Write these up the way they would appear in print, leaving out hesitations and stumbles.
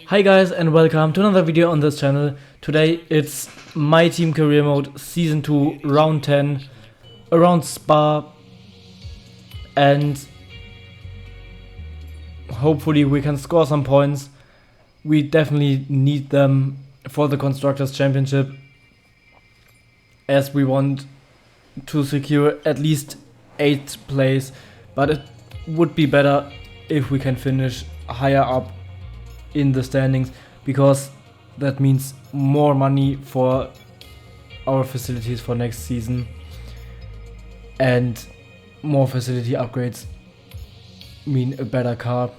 Hi guys and welcome to another video on this channel. Today it's my team career mode season 2 round 10 around Spa, and hopefully we can score some points. We definitely need them for the Constructors Championship, as we want to secure at least 8th place, but it would be better if we can finish higher up in the standings, because that means more money for our facilities for next season, and more facility upgrades mean a better car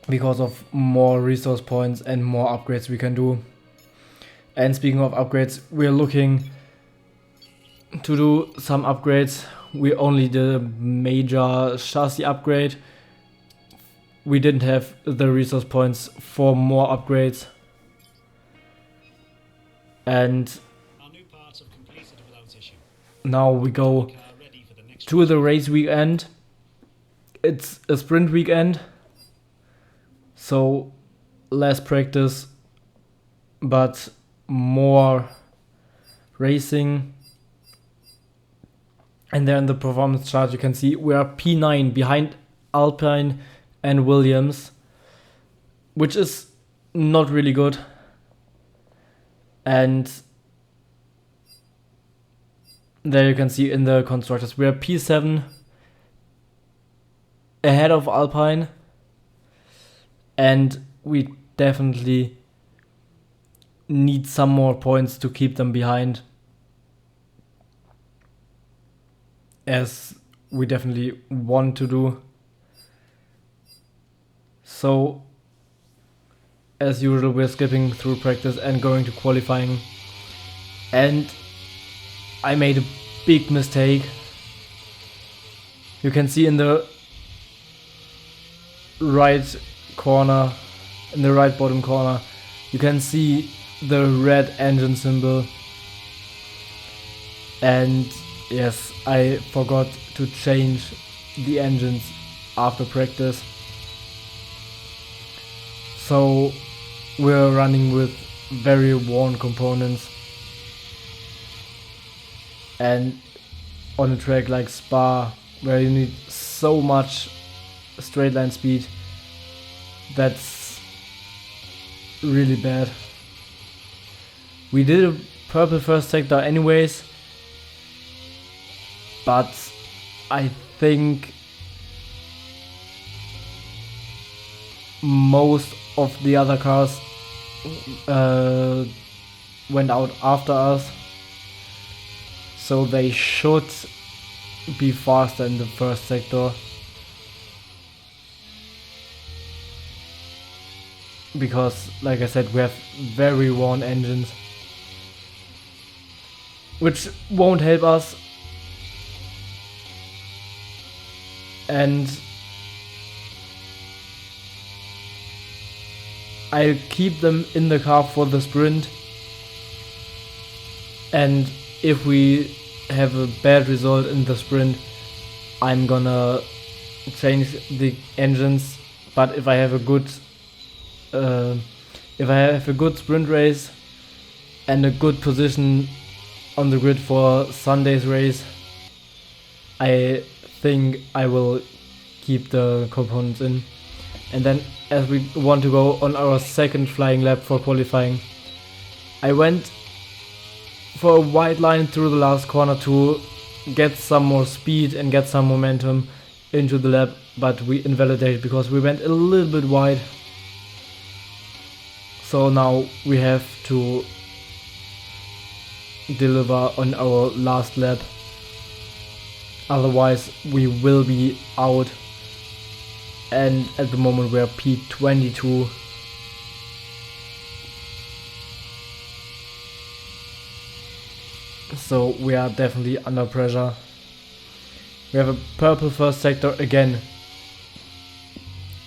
because of more resource points and more upgrades we can do. And speaking of upgrades, we're looking to do some upgrades. We only did a major chassis upgrade. We didn't have the resource points for more upgrades. And now we go to the race weekend. It's a sprint weekend, so less practice but more racing. And there in the performance chart you can see we are P9 behind Alpine and Williams, which is not really good. And there you can see in the constructors we are P7 ahead of Alpine, and we definitely need some more points to keep them behind, as we definitely want to do. So as usual, we're skipping through practice and going to qualifying, and I made a big mistake. You can see in the right corner, in the right bottom corner, you can see the red engine symbol, and yes, I forgot to change the engines after practice. So we're running with very worn components, and on a track like Spa, where you need so much straight line speed, that's really bad. We did a purple first sector anyways, but I think most of the other cars went out after us, so they should be faster in the first sector, because like I said, we have very worn engines, which won't help us. And I'll keep them in the car for the sprint, and if we have a bad result in the sprint, I'm gonna change the engines. But if I have a good sprint race and a good position on the grid for Sunday's race, I think I will keep the components in. And then, as we want to go on our second flying lap for qualifying, I went for a wide line through the last corner to get some more speed and get some momentum into the lap, but we invalidated because we went a little bit wide. So now we have to deliver on our last lap, otherwise we will be out. And at the moment we are P22. So we are definitely under pressure. We have a purple first sector again,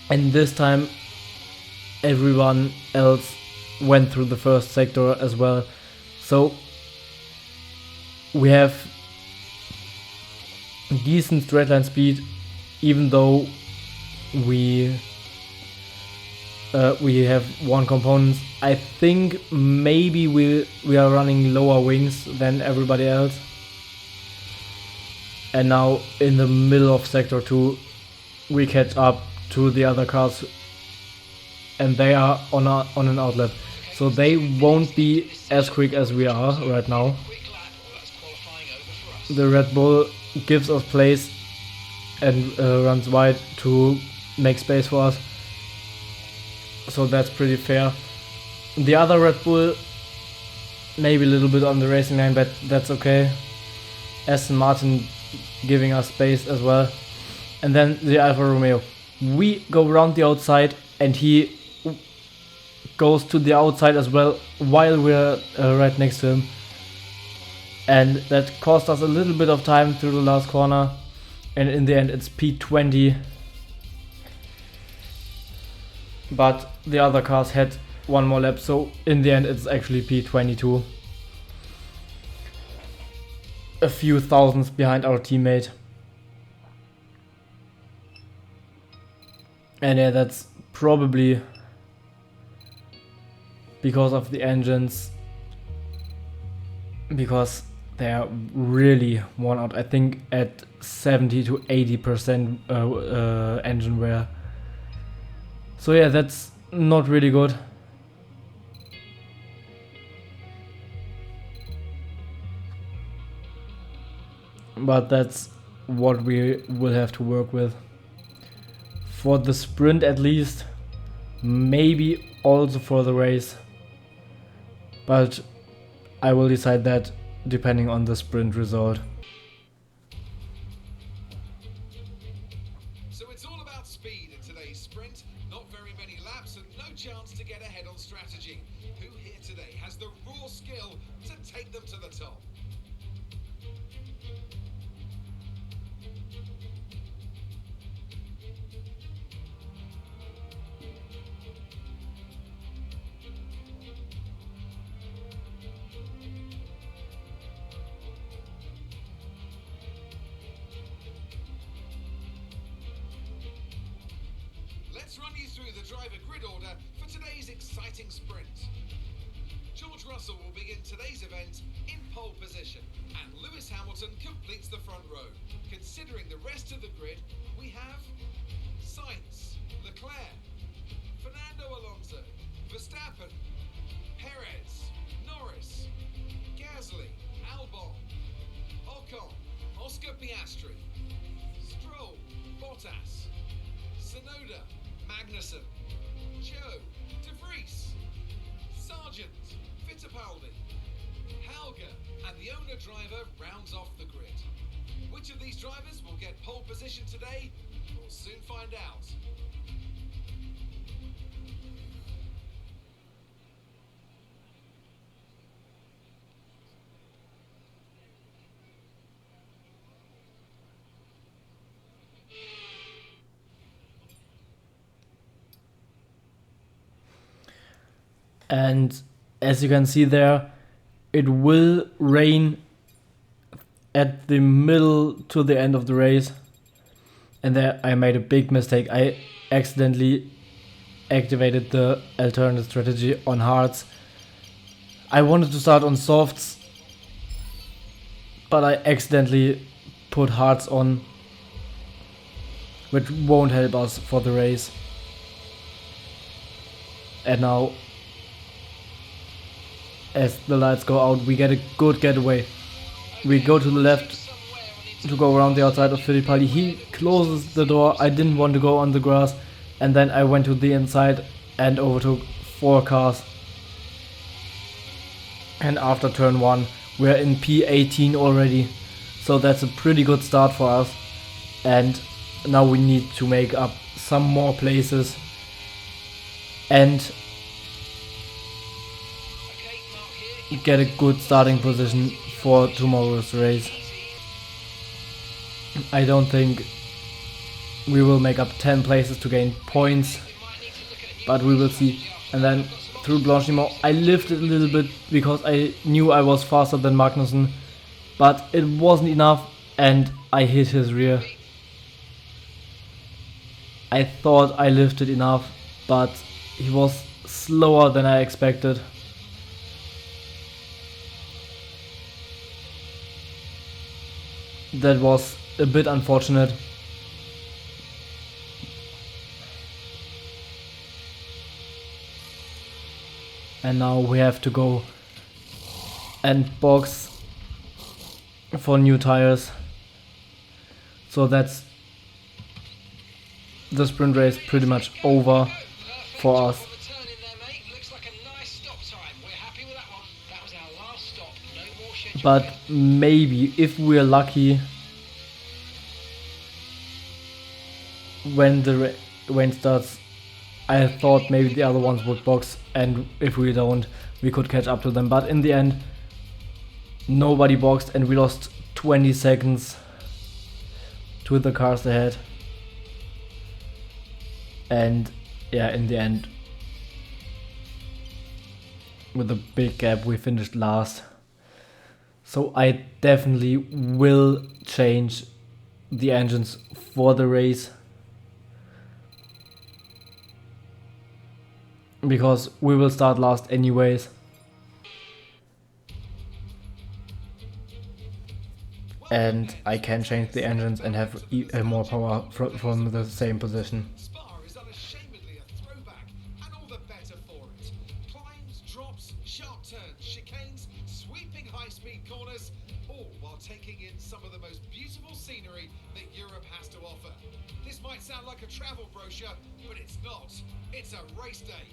and this time everyone else went through the first sector as well. So we have decent straight line speed, even though we we have one component. I think maybe we are running lower wings than everybody else. And now in the middle of sector 2 we catch up to the other cars, and they are on an outlap, so they won't be as quick as we are right now. The Red Bull gives us place and runs wide to make space for us, so that's pretty fair. The other Red Bull maybe a little bit on the racing line, but that's okay. Aston Martin giving us space as well. And then the Alfa Romeo, we go around the outside and he goes to the outside as well while we're right next to him, and that cost us a little bit of time through the last corner, and in the end it's P20. But the other cars had one more lap, so in the end it's actually P22. A few thousandths behind our teammate. And yeah, that's probably because of the engines, because they are really worn out. I think at 70 to 80% engine wear. So yeah, that's not really good. But that's what we will have to work with. For the sprint at least, maybe also for the race. But I will decide that depending on the sprint result. So it's all about speed in today's sprint. Not very many laps and no chance to get ahead on strategy. Who here today has the raw skill to take them to the top? Let's run you through the driver grid order for today's exciting sprint. George Russell will begin today's event in pole position, and Lewis Hamilton completes the front row. Considering the rest of the grid, we have Sainz, Leclerc, Fernando Alonso, Verstappen, Perez, Norris, Gasly, Albon, Ocon, Oscar Piastri, Stroll, Bottas, Tsunoda, Magnussen, Joe, De Vries, Sargent, Fittipaldi, Helga, and the owner driver rounds off the grid. Which of these drivers will get pole position today? We'll soon find out. And as you can see there, it will rain at the middle to the end of the race. And there I made a big mistake. I accidentally activated the alternate strategy on hards. I wanted to start on softs, but I accidentally put hards on, which won't help us for the race. And now, as the lights go out, we get a good getaway. We go to the left to go around the outside of Fittipaldi. He closes the door. I didn't want to go on the grass, and then I went to the inside and overtook 4 cars. And after turn 1, we're in P18 already, so that's a pretty good start for us. And now we need to make up some more places and get a good starting position for tomorrow's race. I don't think we will make up 10 places to gain points, but we will see. And then through Blanchimont, I lifted a little bit because I knew I was faster than Magnussen, but it wasn't enough and I hit his rear. I thought I lifted enough, but he was slower than I expected. That was a bit unfortunate. And now we have to go and box for new tires. So that's the sprint race pretty much over for us. But maybe if we're lucky, when the rain starts, I thought maybe the other ones would box, and if we don't, we could catch up to them. But in the end, nobody boxed and we lost 20 seconds to the cars ahead. And yeah, in the end, with a big gap, we finished last. So I definitely will change the engines for the race, because we will start last anyways. And I can change the engines and have more power from the same position. Spa is unashamedly a throwback, and all the better for it. Climbs, drops, sharp turns, chicanes, sweeping high-speed corners, all while taking in some of the most beautiful scenery that Europe has to offer. This might sound like a travel brochure, but it's not. It's a race day.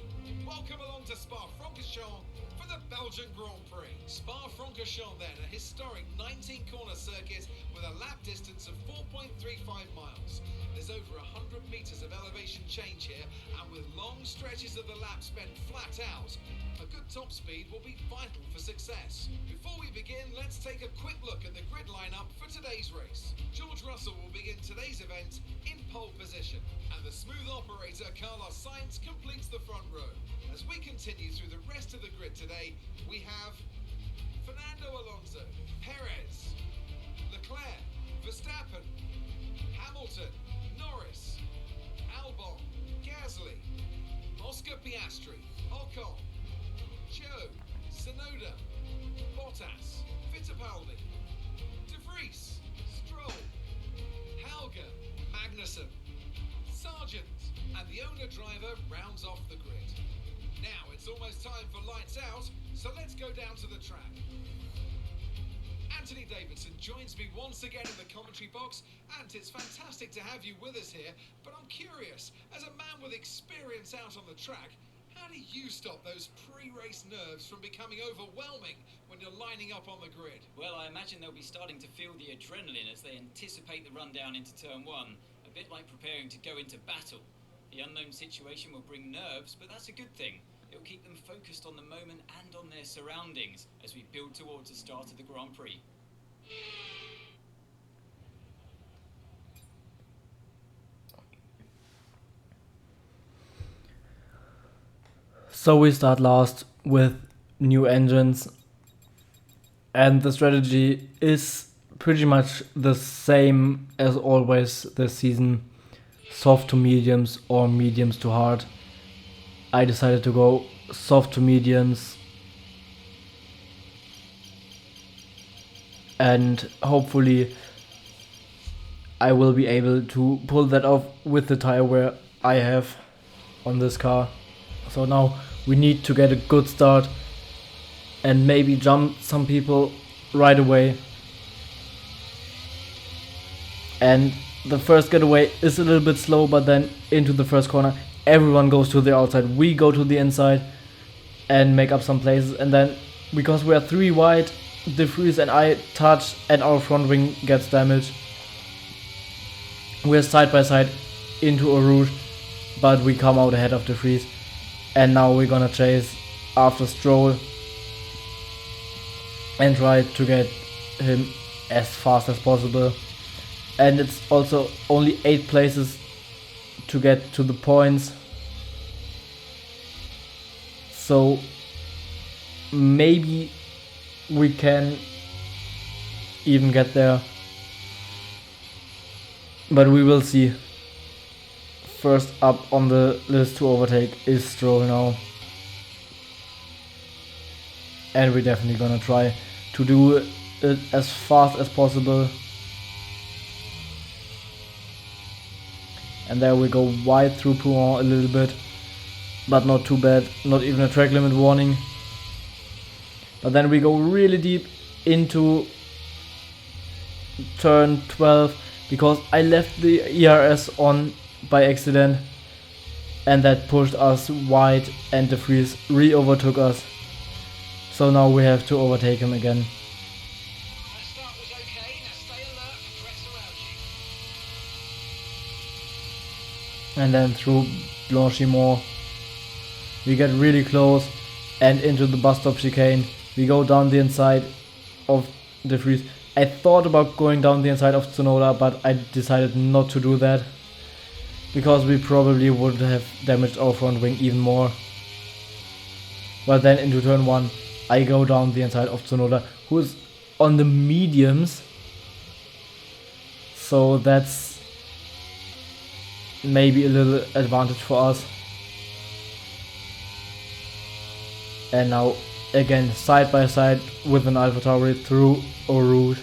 Welcome along to Spa-Francorchamps for the Belgian Grand Prix. Spa-Francorchamps then, a historic 19-corner circuit with a lap distance of 4.35 miles. There's over 100 meters of elevation change here, and with long stretches of the lap spent flat out, a good top speed will be vital for success. Before we begin, let's take a quick look at the grid lineup for today's race. George Russell will begin today's event in pole position, and the smooth operator Carlos Sainz completes the front row. As we continue through the rest of the grid today, we have Fernando Alonso, Perez, Leclerc, Verstappen, Hamilton, Norris, Albon, Gasly, Oscar Piastri, Ocon, Joe, Tsunoda, Bottas, Fittipaldi, De Vries, Stroll, Helga, Magnussen, Sargent, and the owner-driver rounds off the grid. Now it's almost time for lights out, so let's go down to the track. Anthony Davidson joins me once again in the commentary box, and it's fantastic to have you with us here, but I'm curious, as a man with experience out on the track, how do you stop those pre-race nerves from becoming overwhelming when you're lining up on the grid? Well, I imagine they'll be starting to feel the adrenaline as they anticipate the rundown into turn one, a bit like preparing to go into battle. The unknown situation will bring nerves, but that's a good thing. It'll keep them focused on the moment and on their surroundings as we build towards the start of the Grand Prix. So we start last with new engines, and the strategy is pretty much the same as always this season: soft to mediums or mediums to hard. I decided to go soft to mediums, and hopefully I will be able to pull that off with the tire wear I have on this car. So now we need to get a good start and maybe jump some people right away. And the first getaway is a little bit slow, but then into the first corner everyone goes to the outside, we go to the inside and make up some places, and then because we are 3 wide, De Vries and I touch and our front wing gets damaged. We're side by side into a route, but we come out ahead of De Vries, and now we're gonna chase after Stroll and try to get him as fast as possible. And it's also only 8 places to get to the points, so maybe we can even get there, but we will see. first up on the list to overtake is Stroll now. And we're definitely gonna try to do it as fast as possible. And there we go wide through Pouin a little bit, but not too bad, not even a track limit warning. But then we go really deep into turn 12 because I left the ERS on by accident, and that pushed us wide and De Vries re-overtook us. So now we have to overtake him again. That start was okay. Now stay alert for threats around you. And then through Blanchimont we get really close and into the bus stop chicane. We go down the inside of De Vries. I thought about going down the inside of Tsunoda, but I decided not to do that because we probably would have damaged our front wing even more. But then into turn 1 I go down the inside of Tsunoda, who is on the mediums, so that's maybe a little advantage for us. And now again side by side with an AlphaTauri through Eau Rouge.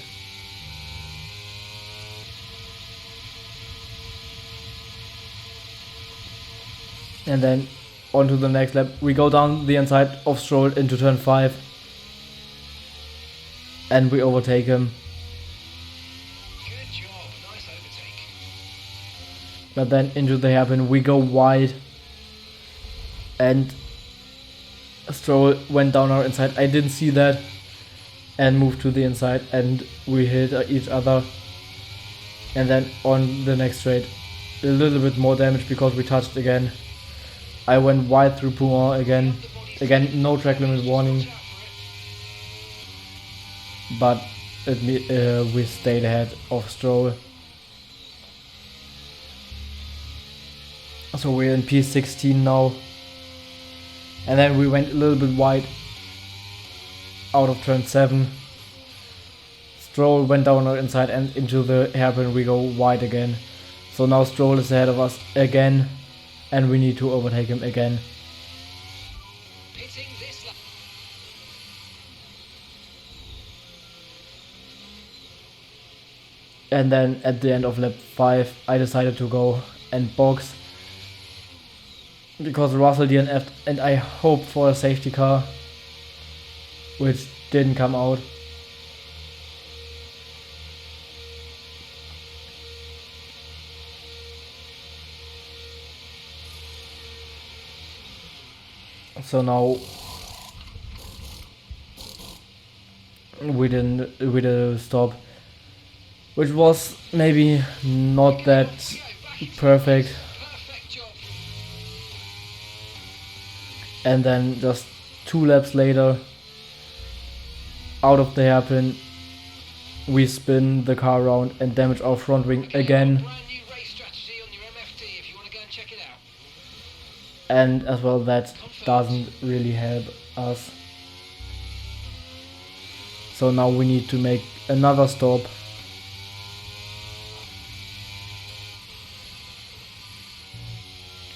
And then on to the next lap. We go down the inside of Stroll into turn 5 and we overtake him. Good job. Nice overtake. But then into the hairpin we go wide and Stroll went down our inside. I didn't see that and moved to the inside and we hit each other. And then on the next straight a little bit more damage because we touched again. I went wide through Pouin again. Again, no track limit warning. But we stayed ahead of Stroll. So we're in P16 now. And then we went a little bit wide out of turn 7. Stroll went down our inside and into the hairpin we go wide again. So now Stroll is ahead of us again. And we need to overtake him again. Pitting this lap. And then at the end of lap 5 I decided to go and box because Russell DNF'd and I hoped for a safety car, which didn't come out. So now we did a stop, which was maybe not that perfect. Perfect job. And then just 2 laps later, out of the hairpin, we spin the car around and damage our front wing again. Brand new race strategy on your MFD if you want to go and check it out. And as well that doesn't really help us. So now we need to make another stop.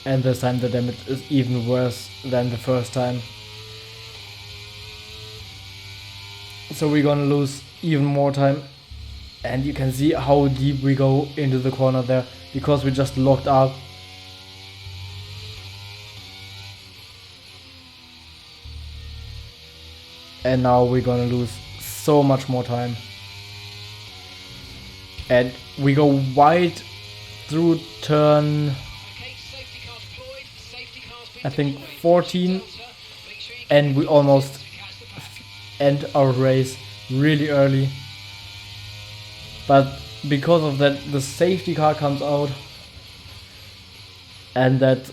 And this time the damage is even worse than the first time. So we're gonna lose even more time. And you can see how deep we go into the corner there because we just locked up. And now we're gonna lose so much more time. And we go wide through turn, Okay, safety car deployed. Safety car's been I think deployed. 14, Make sure you and we almost catch the pack. end our race really early. But because of that, the safety car comes out, and that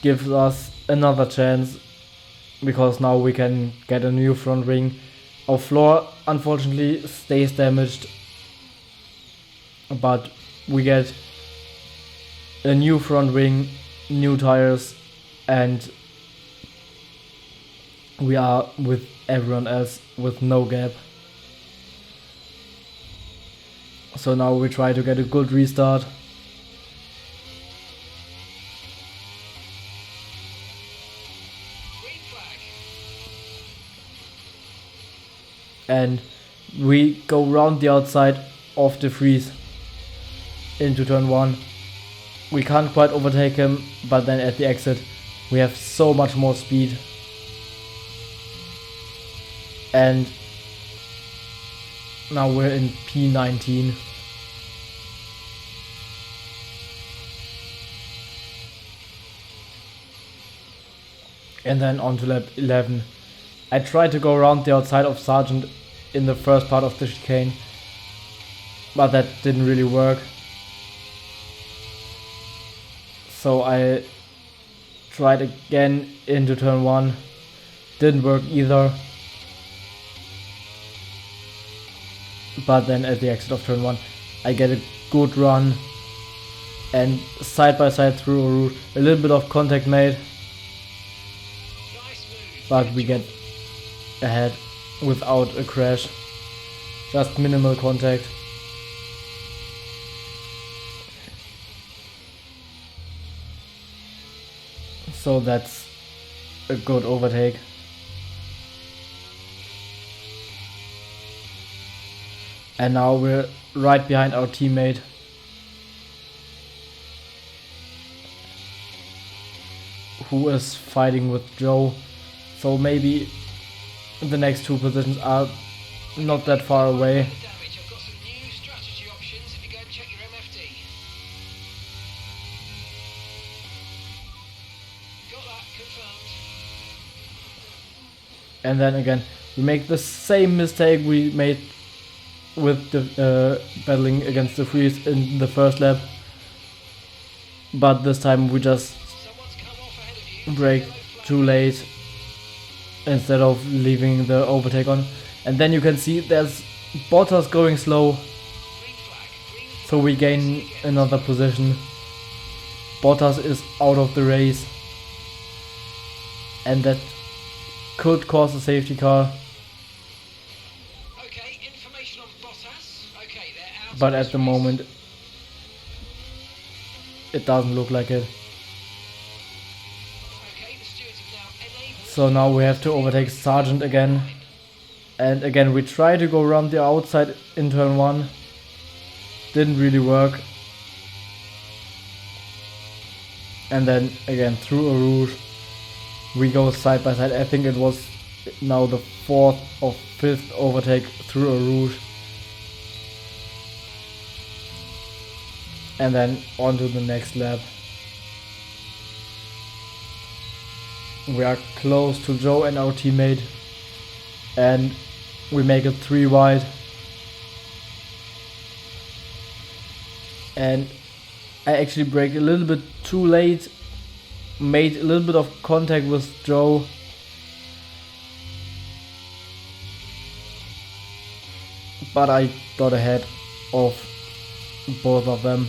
gives us another chance because now we can get a new front wing. Our floor unfortunately stays damaged, but we get a new front wing, new tires, and we are with everyone else with no gap. So now we try to get a good restart. And we go round the outside of the freeze into turn 1. We can't quite overtake him, but then at the exit we have so much more speed. And now we're in P19. And then on to lap 11. I tried to go around the outside of Sargent in the first part of the chicane, but that didn't really work. So I tried again into turn 1. Didn't work either. But then at the exit of turn 1 I get a good run and side by side through a route. A little bit of contact made, but we get ahead without a crash. Just minimal contact. So that's a good overtake. And now we're right behind our teammate. Who is fighting with Joe. So maybe the next two positions are not that far away. I've got some new strategy options if you go and check your MFD. Got that confirmed. And then again, we make the same mistake we made with the battling against the freeze in the first lap. But this time we just Someone's come off ahead of you. brake too late instead of leaving the overtake on. And then you can see there's Bottas going slow, Green flag. Green flag. so we gain another position. Bottas is out of the race, and that could cause a safety car, Okay, information on Bottas. Okay, they're out. but of at this the race. moment it doesn't look like it. Okay, the stewards have now enabled. So now we have to overtake Sargent again. And again we try to go around the outside in turn 1. Didn't really work. And then again through a route we go side by side. I think it was now the 4th or 5th overtake through a route. And then on to the next lap. We are close to Joe and our teammate, and we make it 3 wide. And I actually braked a little bit too late, made a little bit of contact with Joe. But I got ahead of both of them.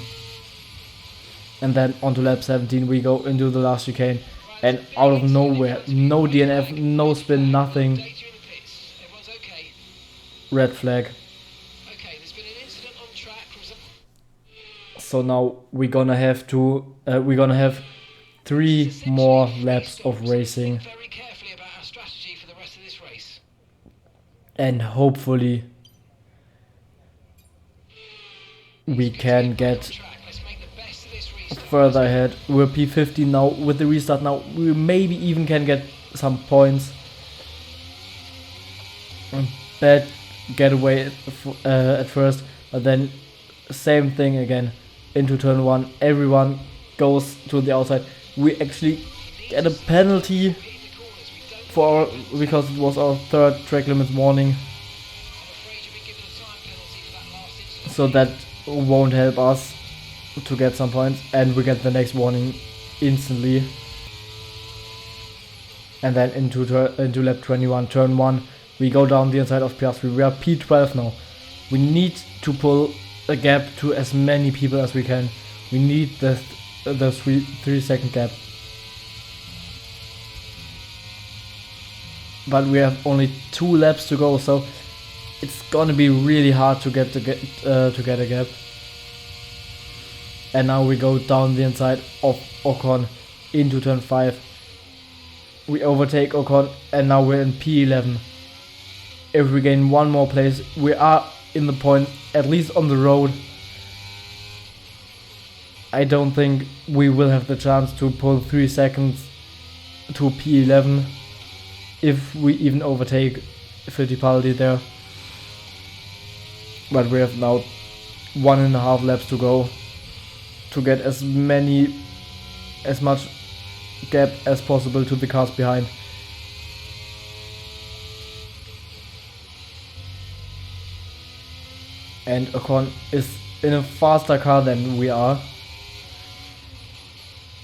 And then onto lap 17 we go into the last chicane, and out of nowhere, no DNF, no spin, nothing, Data in the pits. Everyone's okay. red flag. Okay, there's been an incident on track. So now we're gonna have 3 more laps of racing, Think very carefully about our strategy for the rest of this race. and hopefully we can get Track. Let's make the best of this restart. further ahead. We're P15 now. With the restart now we maybe even can get some points. Bad getaway at first, but then same thing again into turn 1. Everyone goes to the outside. We actually get a penalty for because it was our 3rd track limits warning, I'm afraid you've been given a time penalty for that last incident. so that won't help us to get some points, and we get the next warning instantly. And then into lap 21, turn 1, we go down the inside of Piastri. We are P12 now. We need to pull a gap to as many people as we can. We need the 3-second gap. But we have only 2 laps to go, so it's gonna be really hard to get a gap. And now we go down the inside of Ocon into turn 5. we overtake Ocon, and now we're in P11. If we gain one more place, we are in the point, at least on the road. I don't think we will have the chance to pull 3 seconds to P11 if we even overtake Fittipaldi there. But we have now 1.5 laps to go to get as much gap as possible to the cars behind. And Ocon is in a faster car than we are,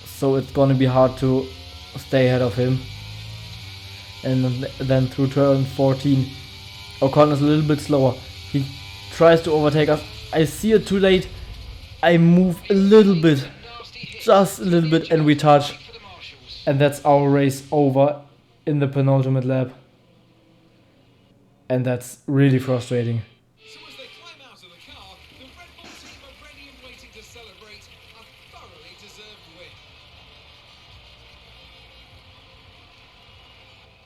so it's gonna be hard to stay ahead of him. And then through turn 14, Ocon is a little bit slower. He tries to overtake us. I see it too late. I move a little bit, just a little bit, and we touch. And that's our race over in the penultimate lap. And that's really frustrating. So as they climb out of the car, the Red Bull team are ready and waiting to celebrate a thoroughly deserved win.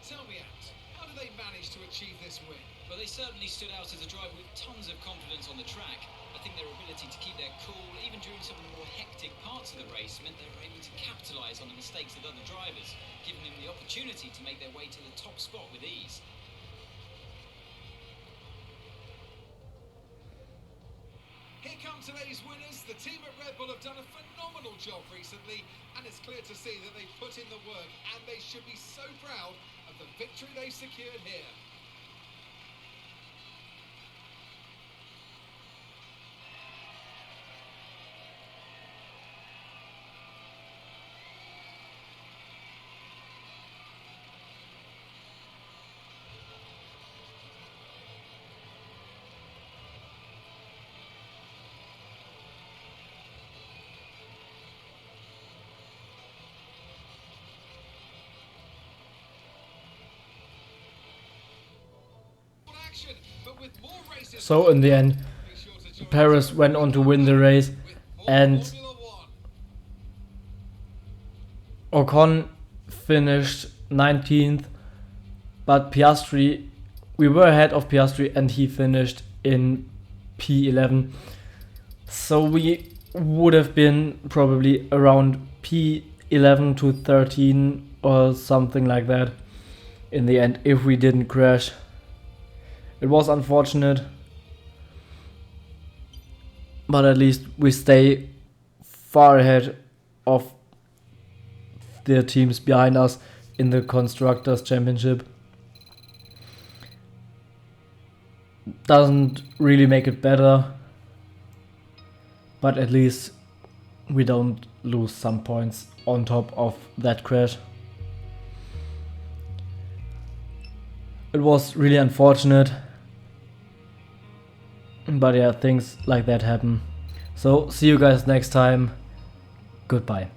Tell me, Ant, how did they manage to achieve this win? Well, they certainly stood out as a driver with tons of confidence on the track. I think their ability to keep their cool, even during some of the more hectic parts of the race, meant they were able to capitalise on the mistakes of other drivers, giving them the opportunity to make their way to the top spot with ease. Here come today's winners. The team at Red Bull have done a phenomenal job recently, and it's clear to see that they've put in the work, and they should be so proud of the victory they've secured here. But with more races, So in the end, be sure to join Perez went on to win the race, with more and Formula One. Ocon finished 19th, but Piastri, we were ahead of Piastri and he finished in P11. So we would have been probably around P11 to 13 or something like that in the end if we didn't crash. It was unfortunate, but at least we stay far ahead of the teams behind us in the Constructors' Championship. Doesn't really make it better, but at least we don't lose some points on top of that crash. It was really unfortunate, but yeah, things like that happen. So see you guys next time. Goodbye.